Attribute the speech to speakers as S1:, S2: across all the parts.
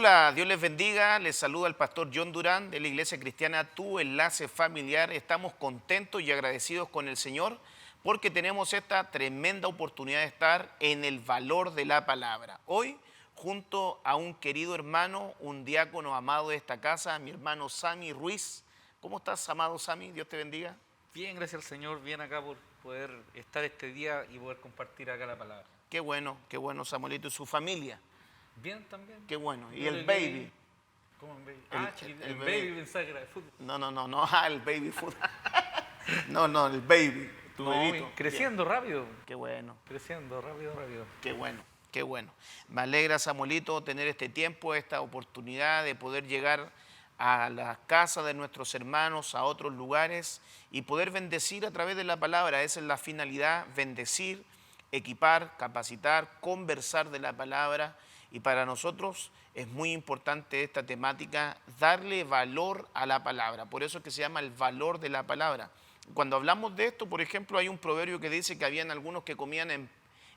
S1: Hola, Dios les bendiga. Les saluda el pastor John Durán de la Iglesia Cristiana Tu Enlace Familiar. Estamos contentos y agradecidos con el Señor porque tenemos esta tremenda oportunidad de estar en el valor de la palabra. Hoy, junto a un querido hermano, un diácono amado de esta casa, mi hermano Sammy Ruiz. ¿Cómo estás, amado Sammy? Dios te bendiga.
S2: Bien, gracias al Señor, bien acá por poder estar este día y poder compartir acá la palabra.
S1: Qué bueno, Samuelito, y su familia.
S2: Bien también.
S1: Qué bueno. Y
S2: Yo
S1: el
S2: le
S1: baby.
S2: leí- ¿Cómo el baby?
S1: El
S2: El
S1: baby.
S2: baby pensaba que era de fútbol.
S1: No, el baby food. No, el baby, tu
S2: No,
S1: bebito.
S2: creciendo rápido,
S1: Qué bueno,
S2: creciendo rápido.
S1: qué bueno. Me alegra, Samuelito, tener este tiempo, esta oportunidad de poder llegar a las casas de nuestros hermanos, a otros lugares y poder bendecir a través de la palabra. Esa es la finalidad, bendecir, equipar, capacitar, conversar de la palabra. Y para nosotros es muy importante esta temática, darle valor a la palabra. Por eso es que se llama el valor de la palabra. Cuando hablamos de esto, por ejemplo, hay un proverbio que dice que habían algunos que comían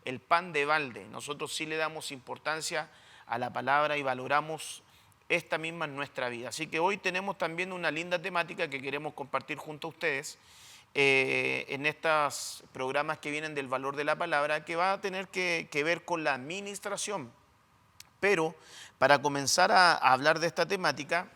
S1: el pan de balde. Nosotros sí le damos importancia a la palabra y valoramos esta misma en nuestra vida. Así que hoy tenemos también una linda temática que queremos compartir junto a ustedes en estos programas que vienen del valor de la palabra, que va a tener que ver con la administración. Pero para comenzar a hablar de esta temática,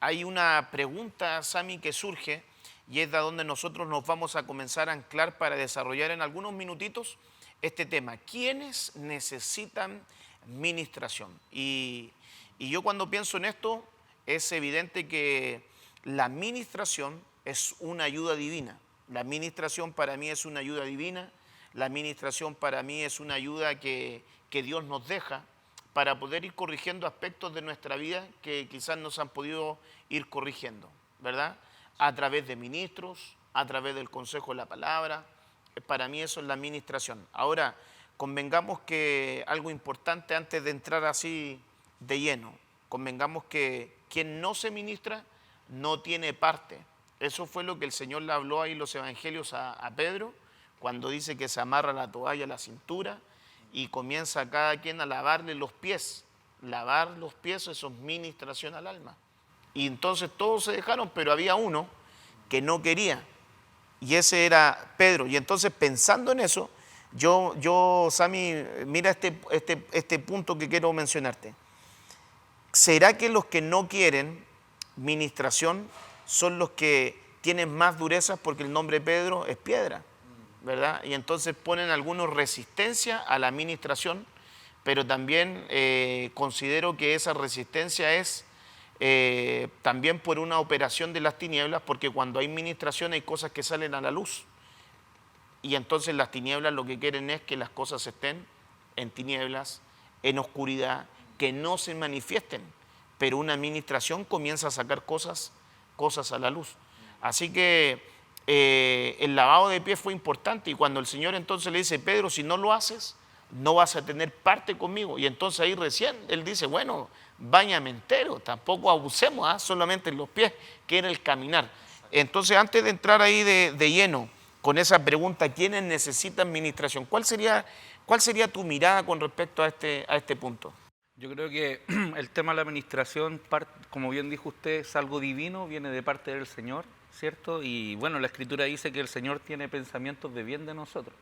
S1: hay una pregunta, Sammy, que surge y es de donde nosotros nos vamos a comenzar a anclar para desarrollar en algunos minutitos este tema. ¿Quiénes necesitan ministración? Y yo cuando pienso en esto, es evidente que la administración es una ayuda divina. La administración para mí es una ayuda divina. La administración para mí es una ayuda que Dios nos deja para poder ir corrigiendo aspectos de nuestra vida que quizás nos han podido ir corrigiendo, ¿verdad? A través de ministros, a través del consejo de la palabra. Para mí eso es la administración. Ahora, convengamos que algo importante antes de entrar así de lleno, convengamos que quien no se ministra no tiene parte. Eso fue lo que el Señor le habló ahí en los evangelios a Pedro, cuando dice que se amarra la toalla a la cintura y comienza cada quien a lavarle los pies. Lavar los pies, eso es ministración al alma. Y entonces todos se dejaron, pero había uno que no quería, y ese era Pedro. Y entonces pensando en eso, Sammy, mira este punto que quiero mencionarte. ¿Será que los que no quieren ministración son los que tienen más durezas porque el nombre Pedro es piedra, ¿verdad? Y entonces ponen algunos resistencia a la administración, pero también considero que esa resistencia es también por una operación de las tinieblas, porque cuando hay ministración hay cosas que salen a la luz. Y entonces las tinieblas lo que quieren es que las cosas estén en tinieblas, en oscuridad, que no se manifiesten. Pero una administración comienza a sacar cosas a la luz. Así que el lavado de pies fue importante y cuando el Señor entonces le dice, Pedro, si no lo haces, no vas a tener parte conmigo. Y entonces ahí recién él dice, bueno, báñame entero, tampoco abusemos, solamente en los pies, que era el caminar. Entonces antes de entrar ahí de lleno con esa pregunta, ¿quiénes necesitan ministración? ¿Cuál sería tu mirada con respecto a este punto?
S2: Yo creo que el tema de la administración, como bien dijo usted, es algo divino, viene de parte del Señor, ¿cierto? Y bueno, la Escritura dice que el Señor tiene pensamientos de bien de nosotros.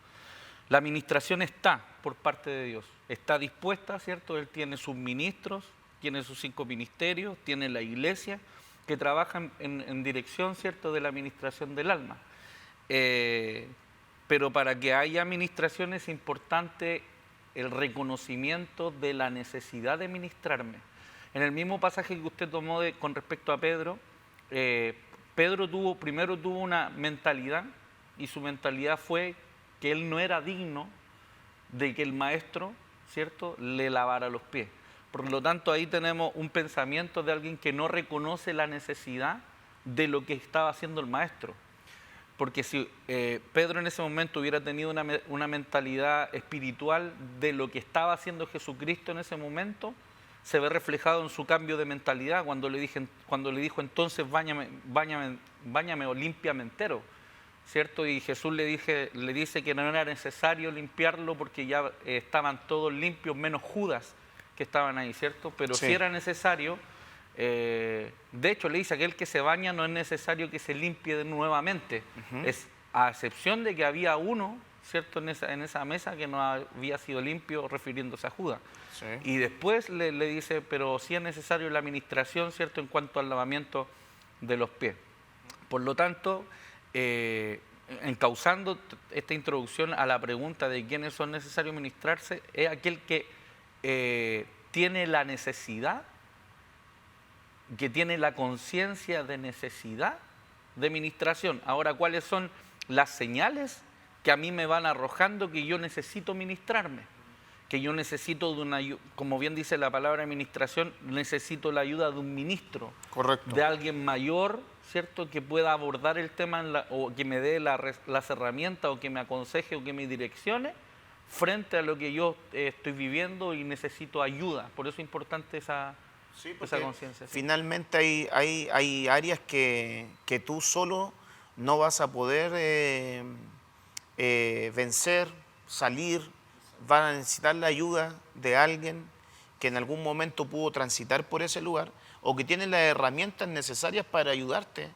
S2: La administración está por parte de Dios, está dispuesta, ¿cierto? Él tiene sus ministros, tiene sus 5 ministerios, tiene la iglesia que trabaja en dirección, ¿cierto?, de la administración del alma. Pero para que haya administración es importante el reconocimiento de la necesidad de ministrarme. En el mismo pasaje que usted tomó con respecto a Pedro, Pedro primero tuvo una mentalidad y su mentalidad fue que él no era digno de que el maestro, ¿cierto?, le lavara los pies. Por lo tanto, ahí tenemos un pensamiento de alguien que no reconoce la necesidad de lo que estaba haciendo el maestro. Porque si Pedro en ese momento hubiera tenido una mentalidad espiritual de lo que estaba haciendo Jesucristo en ese momento, se ve reflejado en su cambio de mentalidad cuando le dijo entonces báñame o límpiame entero, ¿cierto? Y Jesús le dice que no era necesario limpiarlo porque ya estaban todos limpios menos Judas, que estaban ahí, ¿cierto? Pero
S1: Sí.
S2: si era necesario, de hecho le dice, aquel que se baña no es necesario que se limpie nuevamente, es a excepción de que había uno, ¿cierto? En esa mesa que no había sido limpio, refiriéndose a Judas.
S1: Sí.
S2: Y después le dice, pero sí es necesario la administración, ¿cierto? En cuanto al lavamiento de los pies. Por lo tanto, encauzando esta introducción a la pregunta de quiénes son necesarios ministrarse, es aquel que tiene la necesidad, que tiene la conciencia de necesidad de ministración. Ahora, ¿cuáles son las señales que a mí me van arrojando que yo necesito ministrarme? Que yo necesito de una, como bien dice la palabra administración, necesito la ayuda de un ministro,
S1: Correcto.
S2: de alguien mayor, ¿cierto? Que pueda abordar el tema o que me dé las herramientas o que me aconseje o que me direccione frente a lo que yo estoy viviendo y necesito ayuda. Por eso es importante esa conciencia. ¿Sí?
S1: Finalmente hay áreas que tú solo no vas a poder vencer, salir, van a necesitar la ayuda de alguien que en algún momento pudo transitar por ese lugar o que tiene las herramientas necesarias para ayudarte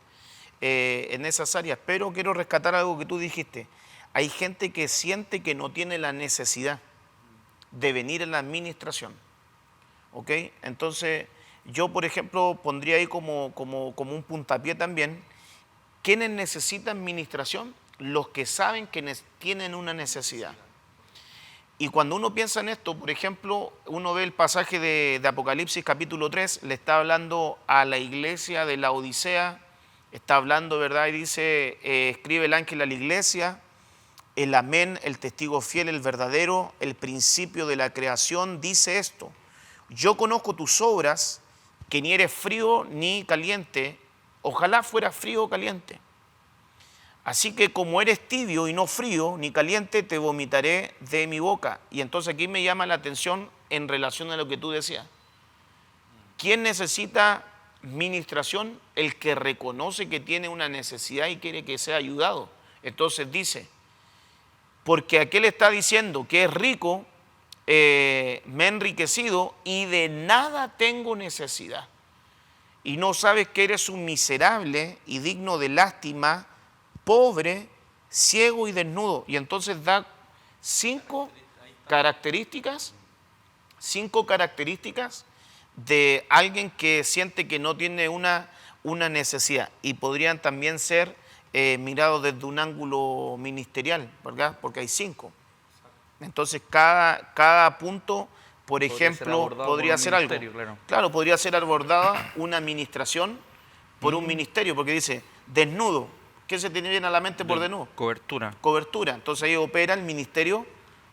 S1: en esas áreas. Pero quiero rescatar algo que tú dijiste. Hay gente que siente que no tiene la necesidad de venir en la administración. ¿Ok? Entonces, yo, por ejemplo, pondría ahí como un puntapié también. ¿Quiénes necesitan administración? Los que saben que tienen una necesidad. Y cuando uno piensa en esto, por ejemplo, uno ve el pasaje de Apocalipsis capítulo 3, le está hablando a la iglesia de la Odisea, está hablando, ¿verdad? Y dice, escribe el ángel a la iglesia, el amén, el testigo fiel, el verdadero, el principio de la creación, dice esto: yo conozco tus obras, que ni eres frío ni caliente, ojalá fuera frío o caliente. Así que como eres tibio y no frío ni caliente, te vomitaré de mi boca. Y entonces aquí me llama la atención en relación a lo que tú decías. ¿Quién necesita ministración? El que reconoce que tiene una necesidad y quiere que sea ayudado. Entonces dice, porque aquel está diciendo que es rico, me he enriquecido y de nada tengo necesidad. Y no sabes que eres un miserable y digno de lástima, pobre, ciego y desnudo. Y entonces da cinco características de alguien que siente que no tiene una necesidad. Y podrían también ser mirados desde un ángulo ministerial, ¿verdad? Porque hay 5. Entonces cada punto, por ejemplo, podría ser algo. Claro, podría ser abordada una administración por un ministerio, porque dice desnudo. ¿Qué se tiene bien a la mente por desnudo?
S2: Cobertura.
S1: Cobertura. Entonces ahí opera el ministerio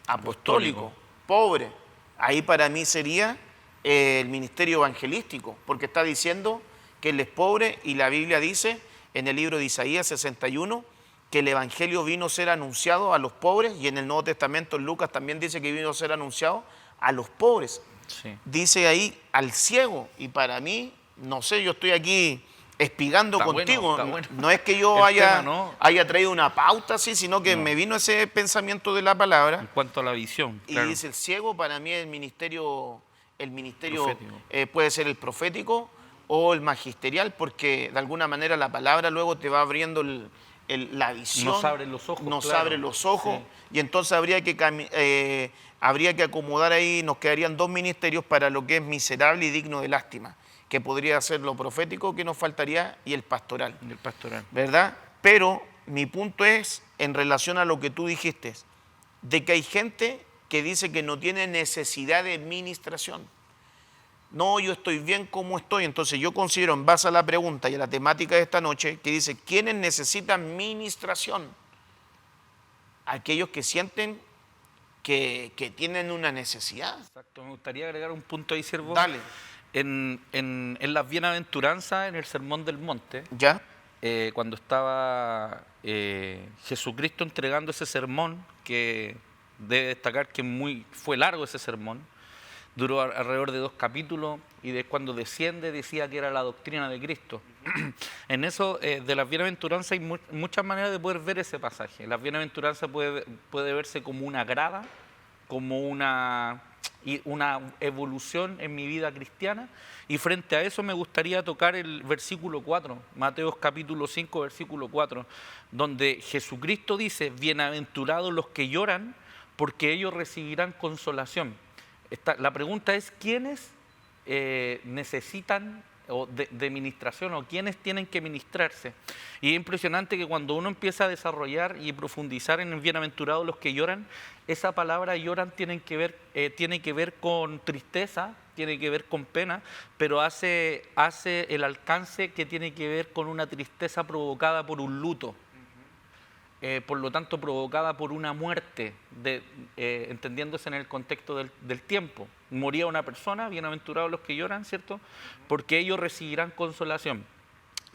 S1: apostólico. Pobre. Ahí para mí sería el ministerio evangelístico, porque está diciendo que él es pobre y la Biblia dice en el libro de Isaías 61 que el evangelio vino a ser anunciado a los pobres, y en el Nuevo Testamento en Lucas también dice que vino a ser anunciado a los pobres.
S2: Sí.
S1: Dice ahí al ciego, y para mí, no sé, yo estoy aquí espigando
S2: Está
S1: contigo,
S2: bueno.
S1: no es que yo
S2: El tema, ¿no?
S1: haya traído una pauta así, sino que me vino ese pensamiento de la palabra.
S2: En cuanto a la visión.
S1: Y
S2: Claro.
S1: dice el ciego, para mí el ministerio
S2: Profético.
S1: puede ser el profético o el magisterial, porque de alguna manera la palabra luego te va abriendo la visión.
S2: Nos abre los ojos.
S1: Nos
S2: claro.
S1: abre los ojos,
S2: Sí.
S1: y entonces habría que acomodar ahí, nos quedarían 2 ministerios para lo que es miserable y digno de lástima, que podría ser lo profético que nos faltaría y el pastoral.
S2: El pastoral.
S1: ¿Verdad? Pero mi punto es en relación a lo que tú dijiste, de que hay gente que dice que no tiene necesidad de ministración. No, yo estoy bien como estoy. Entonces yo considero, en base a la pregunta y a la temática de esta noche, que dice, ¿quiénes necesitan ministración? Aquellos que sienten que tienen una necesidad.
S2: Exacto. Me gustaría agregar un punto ahí, siervo.
S1: Dale.
S2: En las bienaventuranzas, en el Sermón del Monte,
S1: ¿Ya?
S2: cuando estaba Jesucristo entregando ese sermón, que debe destacar que fue largo ese sermón, duró alrededor de 2 capítulos, y de cuando desciende decía que era la doctrina de Cristo. En eso, de las bienaventuranzas, hay muchas maneras de poder ver ese pasaje. Las bienaventuranzas puede verse como una grada, como una y una evolución en mi vida cristiana. Y frente a eso me gustaría tocar el versículo 4, Mateo capítulo 5, versículo 4, donde Jesucristo dice, bienaventurados los que lloran, porque ellos recibirán consolación. La pregunta es, ¿quiénes necesitan de ministración o quiénes tienen que ministrarse? Y es impresionante que cuando uno empieza a desarrollar y profundizar en el bienaventurados los que lloran, esa palabra lloran tiene que ver con tristeza, tiene que ver con pena, pero hace el alcance que tiene que ver con una tristeza provocada por un luto. Por lo tanto provocada por una muerte, entendiéndose en el contexto del tiempo. Moría una persona, bienaventurados los que lloran, ¿cierto? Porque ellos recibirán consolación.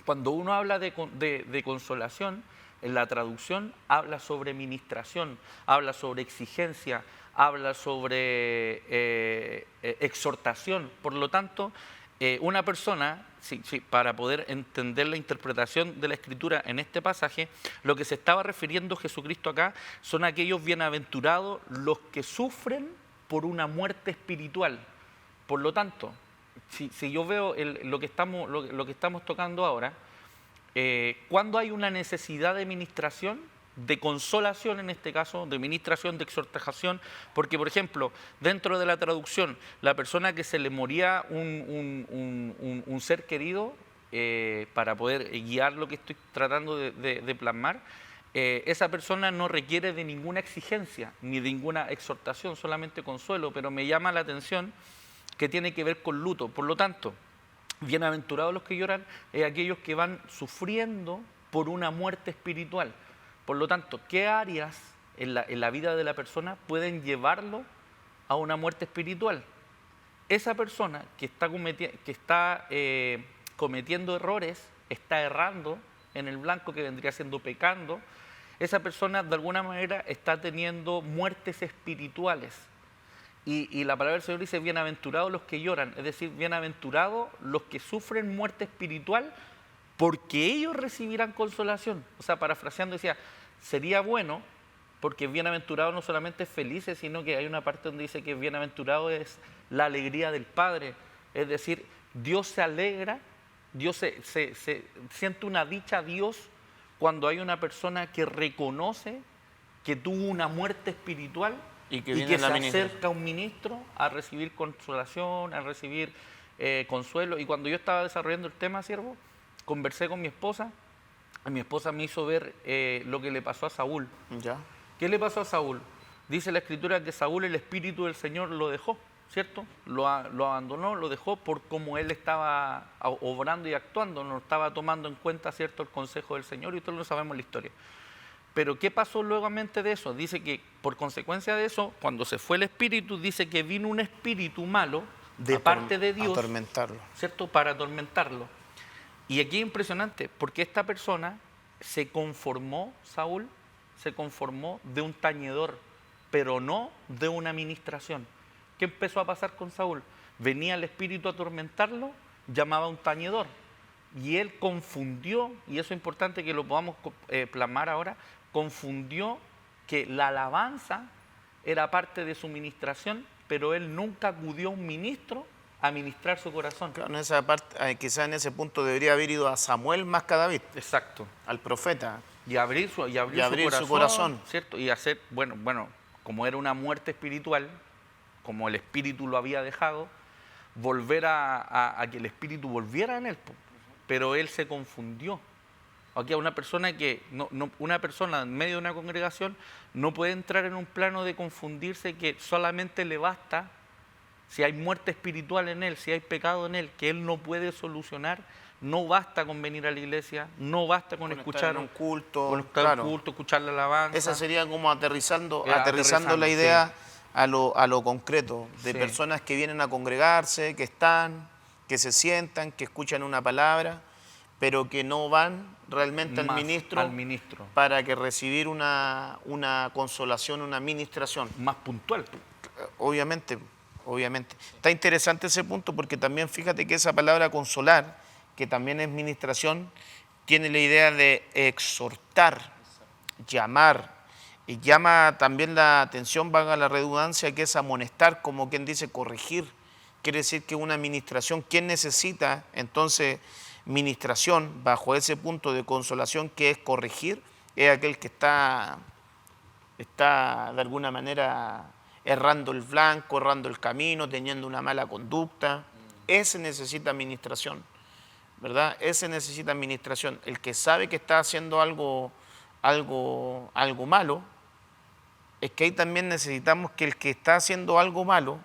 S2: Cuando uno habla de consolación, en la traducción habla sobre ministración, habla sobre exigencia, habla sobre exhortación. Por lo tanto, una persona, para poder entender la interpretación de la Escritura en este pasaje, lo que se estaba refiriendo Jesucristo acá son aquellos bienaventurados los que sufren por una muerte espiritual. Por lo tanto, si yo veo lo que estamos tocando ahora, cuando hay una necesidad de ministración, de consolación en este caso, de ministración, de exhortación, porque por ejemplo, dentro de la traducción, la persona que se le moría un ser querido, para poder guiar lo que estoy tratando de plasmar, esa persona no requiere de ninguna exigencia, ni de ninguna exhortación, solamente consuelo, pero me llama la atención que tiene que ver con luto. Por lo tanto, bienaventurados los que lloran, aquellos que van sufriendo por una muerte espiritual. Por lo tanto, ¿qué áreas en la vida de la persona pueden llevarlo a una muerte espiritual? Esa persona que está cometiendo errores, está errando en el blanco, que vendría siendo pecando, esa persona de alguna manera está teniendo muertes espirituales. Y la palabra del Señor dice, bienaventurados los que lloran, es decir, bienaventurados los que sufren muerte espiritual, porque ellos recibirán consolación. O sea, parafraseando decía, sería bueno, porque bienaventurado no solamente es felices, sino que hay una parte donde dice que bienaventurado es la alegría del Padre. Es decir, Dios se alegra, Dios se siente una dicha a Dios cuando hay una persona que reconoce que tuvo una muerte espiritual y que se acerca a un ministro a recibir consolación, a recibir consuelo. Y cuando yo estaba desarrollando el tema, siervo, conversé con mi esposa, y mi esposa me hizo ver lo que le pasó a Saúl.
S1: ¿Ya?
S2: ¿Qué le pasó a Saúl? Dice la Escritura que Saúl, el Espíritu del Señor lo dejó, ¿cierto? Lo abandonó, lo dejó por cómo él estaba obrando y actuando, no estaba tomando en cuenta, ¿cierto?, el consejo del Señor, y todos lo sabemos la historia. Pero ¿qué pasó luegamente de eso? Dice que por consecuencia de eso, cuando se fue el Espíritu, dice que vino un espíritu malo de parte de Dios,
S1: atormentarlo,
S2: ¿cierto?, para atormentarlo. Y aquí es impresionante, porque esta persona se conformó, Saúl, se conformó de un tañedor, pero no de una ministración. ¿Qué empezó a pasar con Saúl? Venía el espíritu a atormentarlo, llamaba a un tañedor. Y él confundió, y eso es importante que lo podamos plasmar ahora, confundió que la alabanza era parte de su ministración, pero él nunca acudió a un ministro a ministrar su corazón.
S1: Claro, en esa parte, quizás en ese punto debería haber ido a Samuel más que a David.
S2: Exacto.
S1: Al profeta.
S2: Y abrir su corazón, ¿cierto? Y hacer, bueno, como era una muerte espiritual, como el espíritu lo había dejado, volver a que el espíritu volviera en él. Pero él se confundió. Aquí una persona una persona en medio de una congregación no puede entrar en un plano de confundirse, que solamente le basta, si hay muerte espiritual en él, si hay pecado en él, que él no puede solucionar. No basta con venir a la iglesia, no basta con escuchar
S1: un culto,
S2: escuchar la alabanza.
S1: Esa sería como aterrizando la idea, sí, a lo concreto, de personas que vienen a congregarse, que se sientan, que escuchan una palabra, pero que no van realmente al ministro para que recibir una consolación, una ministración.
S2: Más puntual.
S1: Obviamente. Está interesante ese punto, porque también fíjate que esa palabra consolar, que también es ministración, tiene la idea de exhortar, llamar, Y llama también la atención, valga la redundancia, que es amonestar, como quien dice corregir. Quiere decir que una administración, ¿quién necesita entonces ministración bajo ese punto de consolación que es corregir? Es aquel que está de alguna manera errando el blanco, errando el camino, teniendo una mala conducta. Ese necesita administración, ¿verdad? Ese necesita administración. El que sabe que está haciendo algo malo, es que ahí también necesitamos que el que está haciendo algo malo,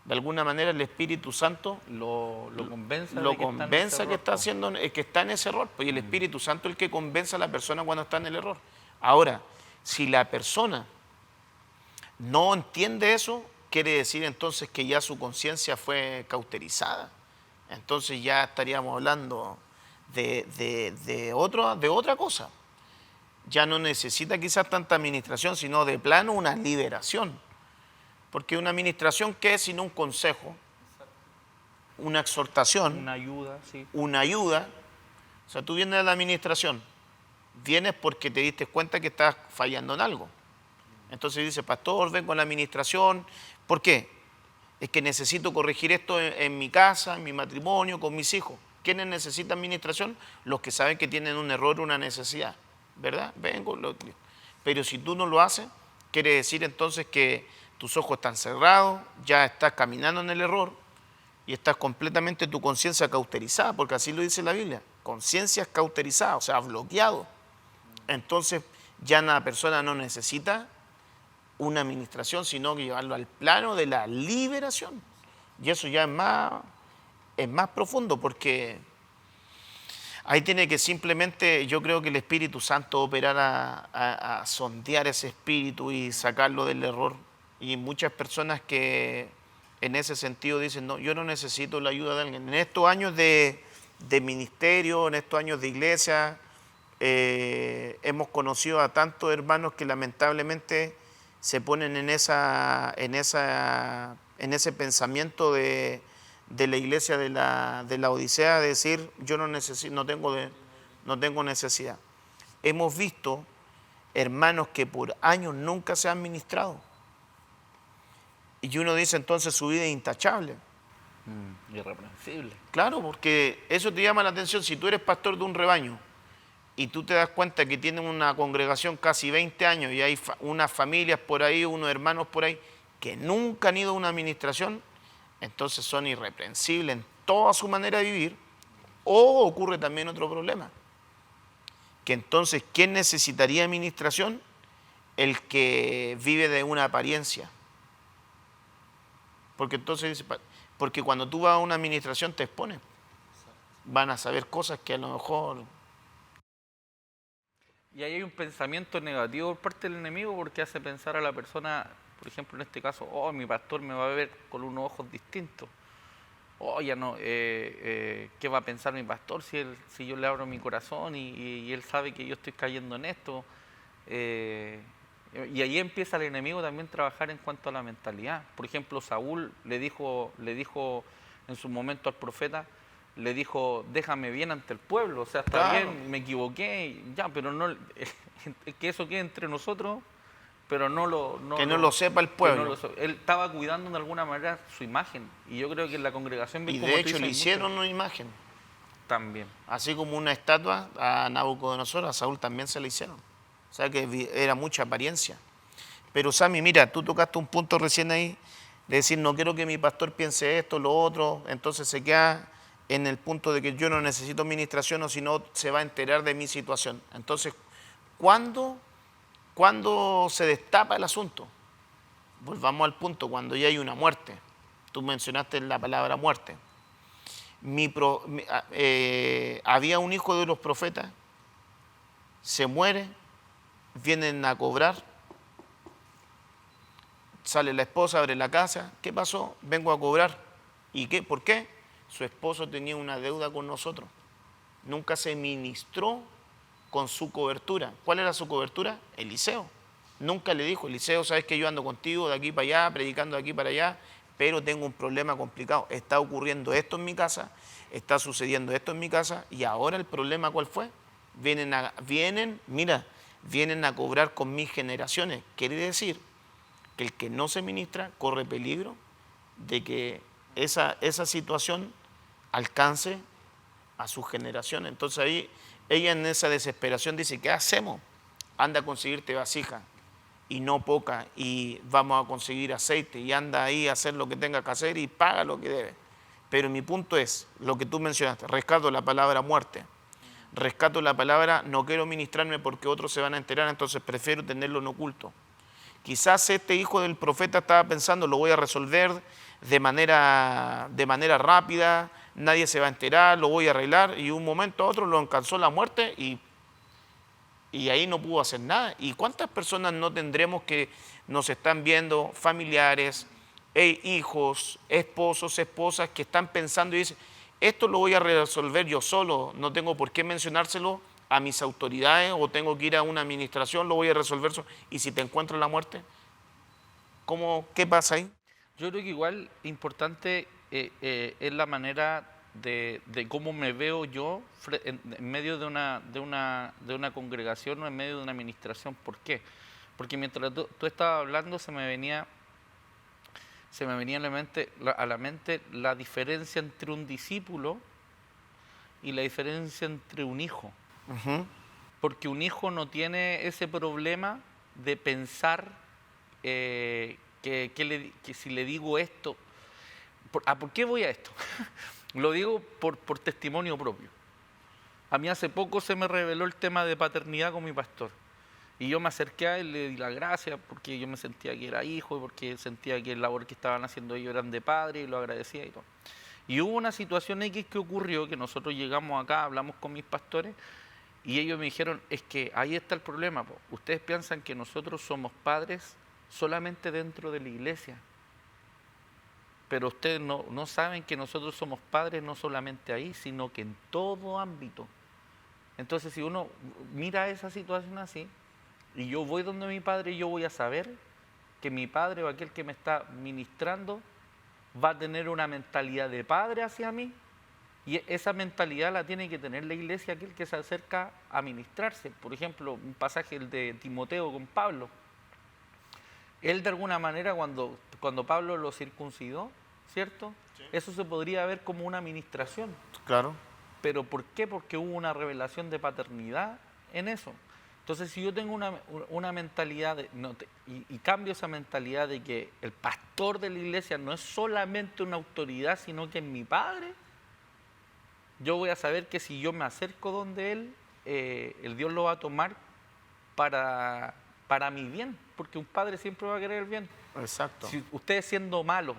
S1: de alguna manera el Espíritu Santo
S2: lo convenza,
S1: lo
S2: de que está en ese
S1: convenza que
S2: error,
S1: está
S2: po.
S1: haciendo, que está en ese error, pues, y el Espíritu Santo es el que convence a la persona cuando está en el error. Ahora, si la persona no entiende eso, quiere decir entonces que ya su conciencia fue cauterizada. Entonces ya estaríamos hablando de otra cosa. Ya no necesita quizás tanta administración, sino de plano una liberación. Porque una administración, ¿qué es sino un consejo? Una exhortación,
S2: Una ayuda, sí.
S1: una ayuda. O sea, tú vienes a la administración, vienes porque te diste cuenta que estás fallando en algo. Entonces dices, pastor, vengo a la administración. ¿Por qué? Es que necesito corregir esto en mi casa, en mi matrimonio, con mis hijos. ¿Quiénes necesitan administración? Los que saben que tienen un error, una necesidad, ¿verdad? Pero si tú no lo haces, quiere decir entonces que tus ojos están cerrados, ya estás caminando en el error y estás completamente tu conciencia cauterizada, porque así lo dice la Biblia, conciencia cauterizada, o sea, bloqueado. Entonces ya la persona no necesita una administración, sino que llevarlo al plano de la liberación. Y eso ya es más profundo, porque ahí tiene que simplemente, yo creo que el Espíritu Santo operar a sondear ese espíritu y sacarlo del error. Y muchas personas que en ese sentido dicen, no, yo no necesito la ayuda de alguien. En estos años de ministerio, en estos años de iglesia, hemos conocido a tantos hermanos que lamentablemente se ponen en ese pensamiento de la iglesia de la Odisea, de decir, yo no tengo necesidad. Hemos visto hermanos que por años nunca se han ministrado. Y uno dice entonces su vida es intachable.
S2: Irreprensible.
S1: Claro, porque eso te llama la atención. Si tú eres pastor de un rebaño y tú te das cuenta que tienen una congregación casi 20 años y hay unas familias por ahí, unos hermanos por ahí, que nunca han ido a una administración, entonces son irreprensibles en toda su manera de vivir. O ocurre también otro problema, que entonces, ¿quién necesitaría administración? El que vive de una apariencia. Porque entonces, porque cuando tú vas a una administración te expones. Van a saber cosas que a lo mejor...
S2: Y ahí hay un pensamiento negativo por parte del enemigo, porque hace pensar a la persona, por ejemplo, en este caso, oh, mi pastor me va a ver con unos ojos distintos. Oh, ya no, ¿qué va a pensar mi pastor si yo le abro mi corazón y él sabe que yo estoy cayendo en esto? Y ahí empieza el enemigo también a trabajar en cuanto a la mentalidad. Por ejemplo, Saúl le dijo en su momento al profeta, le dijo, déjame bien ante el pueblo, o sea, está
S1: Claro.
S2: bien, me equivoqué, ya, pero no, que eso quede entre nosotros, pero
S1: que no lo sepa el pueblo.
S2: él estaba cuidando de alguna manera su imagen, y yo creo que en la congregación,
S1: Y
S2: como
S1: de
S2: tú
S1: hecho
S2: dices,
S1: le
S2: hay
S1: hicieron
S2: mucho
S1: una imagen.
S2: también.
S1: Así como una estatua a Nabucodonosor, a Saúl también se le hicieron. O sea que era mucha apariencia. Pero Sammy, mira, tú tocaste un punto recién ahí, de decir, no quiero que mi pastor piense esto, lo otro, entonces se queda en el punto de que yo no necesito administración o si no se va a enterar de mi situación. Entonces, ¿cuándo se destapa el asunto? Volvamos al punto, cuando ya hay una muerte. Tú mencionaste la palabra muerte. Había un hijo de los profetas, se muere, vienen a cobrar, sale la esposa, abre la casa, ¿qué pasó? Vengo a cobrar. ¿Y qué? ¿Por qué? Su esposo tenía una deuda con nosotros. Nunca se ministró con su cobertura. ¿Cuál era su cobertura? Eliseo. Nunca le dijo, Eliseo, sabes que yo ando contigo de aquí para allá, predicando de aquí para allá, pero tengo un problema complicado. Está ocurriendo esto en mi casa, está sucediendo esto en mi casa, y ahora el problema, ¿cuál fue? Vienen, vienen a cobrar con mis generaciones. Quiere decir que el que no se ministra corre peligro de que esa situación alcance a sus generaciones. Entonces ahí ella en esa desesperación dice, ¿qué hacemos? Anda a conseguirte vasija y no poca, y vamos a conseguir aceite, y anda ahí a hacer lo que tenga que hacer y paga lo que debe. Pero mi punto es, lo que tú mencionaste, rescato la palabra muerte, rescato la palabra no quiero ministrarme porque otros se van a enterar, entonces prefiero tenerlo en oculto. Quizás este hijo del profeta estaba pensando, lo voy a resolver de manera rápida, nadie se va a enterar, lo voy a arreglar, y un momento a otro lo alcanzó la muerte y ahí no pudo hacer nada. ¿Y cuántas personas no tendremos que nos están viendo, familiares, hijos, esposos, esposas, que están pensando y dicen, esto lo voy a resolver yo solo, no tengo por qué mencionárselo a mis autoridades o tengo que ir a una administración, lo voy a resolver solo? ¿Y si te encuentras la muerte? ¿Qué pasa ahí?
S2: Yo creo que igual importante es la manera de cómo me veo yo en medio de una congregación o en medio de una administración. ¿Por qué? Porque mientras tú estabas hablando se me venía a la mente la diferencia entre un discípulo y la diferencia entre un hijo. Porque un hijo no tiene ese problema de pensar que si le digo esto, ¿por qué voy a esto? Lo digo por testimonio propio. A mí hace poco se me reveló el tema de paternidad con mi pastor. Y yo me acerqué a él, le di las gracias porque yo me sentía que era hijo y porque sentía que el labor que estaban haciendo ellos eran de padre y lo agradecía y todo. Y hubo una situación X que ocurrió, que nosotros llegamos acá, hablamos con mis pastores y ellos me dijeron, es que ahí está el problema, po. Ustedes piensan que nosotros somos padres solamente dentro de la iglesia, pero ustedes no saben que nosotros somos padres no solamente ahí, sino que en todo ámbito. Entonces, si uno mira esa situación así, y yo voy donde mi padre, yo voy a saber que mi padre o aquel que me está ministrando va a tener una mentalidad de padre hacia mí, y esa mentalidad la tiene que tener la iglesia, aquel que se acerca a ministrarse. Por ejemplo, un pasaje el de Timoteo con Pablo. Él de alguna manera cuando Pablo lo circuncidó, ¿cierto? Sí. Eso se podría ver como una administración.
S1: Claro.
S2: ¿Pero por qué? Porque hubo una revelación de paternidad en eso. Entonces, si yo tengo una mentalidad y cambio esa mentalidad de que el pastor de la iglesia no es solamente una autoridad, sino que es mi padre, yo voy a saber que si yo me acerco donde él, el Dios lo va a tomar para mi bien, porque un padre siempre va a querer el bien.
S1: Exacto.
S2: Si ustedes siendo malos,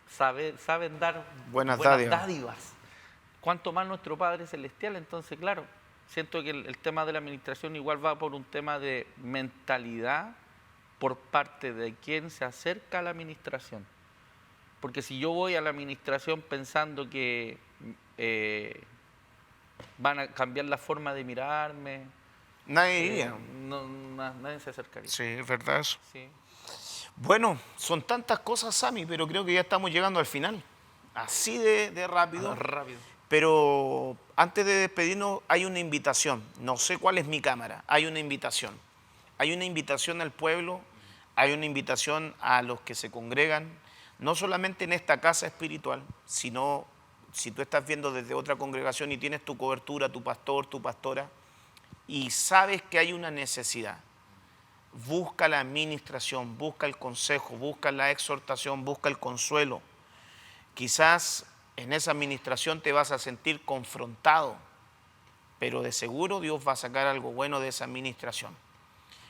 S2: saben dar
S1: buenas
S2: dádivas, ¿cuánto más nuestro Padre Celestial? Entonces, claro, siento que el tema de la administración igual va por un tema de mentalidad por parte de quien se acerca a la administración. Porque si yo voy a la administración pensando que van a cambiar la forma de mirarme,
S1: nadie iría.
S2: Nadie se acercaría.
S1: Sí, es verdad eso.
S2: Sí.
S1: Bueno, son tantas cosas, Sammy, pero creo que ya estamos llegando al final. Así de rápido.
S2: Rápido.
S1: Pero antes de despedirnos hay una invitación. No sé cuál es mi cámara. Hay una invitación. Hay una invitación al pueblo, hay una invitación a los que se congregan, no solamente en esta casa espiritual, sino si tú estás viendo desde otra congregación y tienes tu cobertura, tu pastor, tu pastora, y sabes que hay una necesidad. Busca la administración, busca el consejo, busca la exhortación, busca el consuelo. Quizás en esa administración te vas a sentir confrontado, pero de seguro Dios va a sacar algo bueno de esa administración.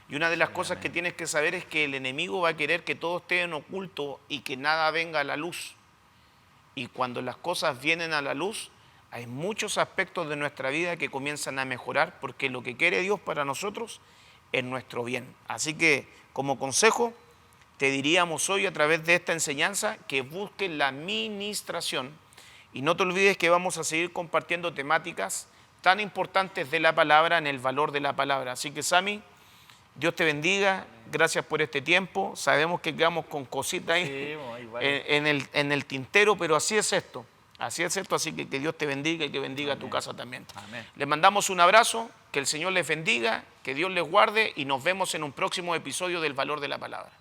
S1: Y una de las cosas que tienes que saber es que el enemigo va a querer que todo esté en oculto y que nada venga a la luz. Y cuando las cosas vienen a la luz, hay muchos aspectos de nuestra vida que comienzan a mejorar, porque lo que quiere Dios para nosotros es nuestro bien. Así que, como consejo, te diríamos hoy a través de esta enseñanza que busques la administración y no te olvides que vamos a seguir compartiendo temáticas tan importantes de la palabra en el valor de la palabra. Así que, Sammy, Dios te bendiga, gracias por este tiempo. Sabemos que quedamos con cositas ahí en el tintero, pero así es esto. Así es esto, así que Dios te bendiga y que bendiga tu casa también.
S2: Amén.
S1: Les mandamos un abrazo, que el Señor les bendiga Que Dios les guarde y nos vemos en un próximo episodio del Valor de la Palabra.